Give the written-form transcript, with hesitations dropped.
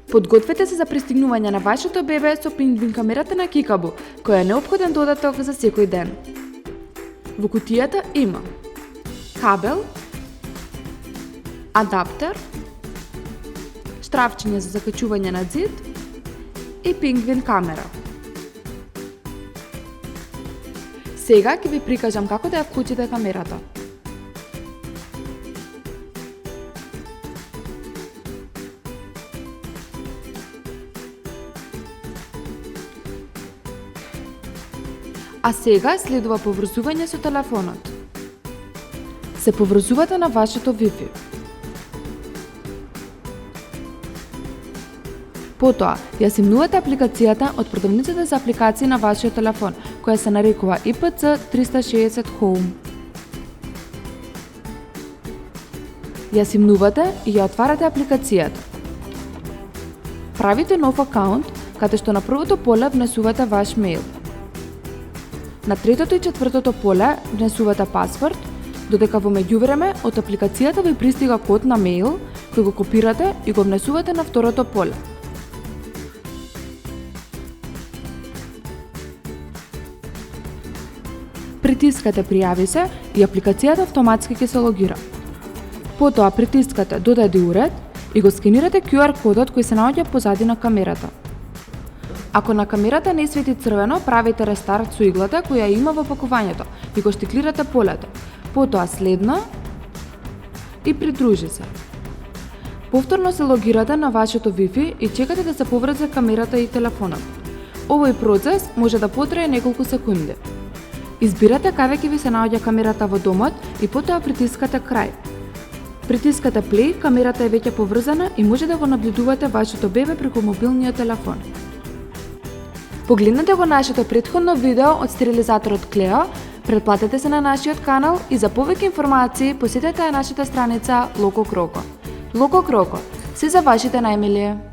Подгответе се за пристигнување на вашето бебе со пингвин камерата на Кикабу, која е неопходен додаток за секој ден. Во кутијата има кабел, адаптер, штрафчиња за закачување на зид и пингвин камера. Сега ќе ви прикажам како да ја вклучите камерата. А сега следува поврзување со телефонот. Се поврзувате на вашето Wi-Fi. Потоа, ја симнувате апликацијата од продавницата за апликации на вашиот телефон, која се нарекува IPC 360 Home. Ја симнувате и ја отварате апликацијата. Правите нов акаунт, каде што на првото поле внесувате ваш мејл. На третото и четвртото поле внесувате пасворд, додека во меѓувреме од апликацијата ви пристига код на мејл, кој го копирате и го внесувате на второто поле. Притискате пријави се и апликацијата автоматски ќе се логира. Потоа притискате додади уред и го скенирате QR кодот кој се наоѓа позади на камерата. Ако на камерата не свети црвено, правите рестарт со иглата која има во пакувањето и го штиклирате полето. Потоа следно и придружи се. Повторно се логирате на вашето Wi-Fi и чекате да се поврзе камерата и телефонот. Овој процес може да потрае неколку секунди. Избирате каде ќе ви се наоѓа камерата во домот и потоа притискате крај. Притискате play, камерата е веќе поврзана и може да го наблюдувате вашето бебе преку мобилниот телефон. Погледнете го нашето претходно видео од стерилизаторот Клео, претплатете се на нашиот канал и за повеќе информации посетете нашата страница Локо Кроко. Локо Кроко, се за вашите најмилие!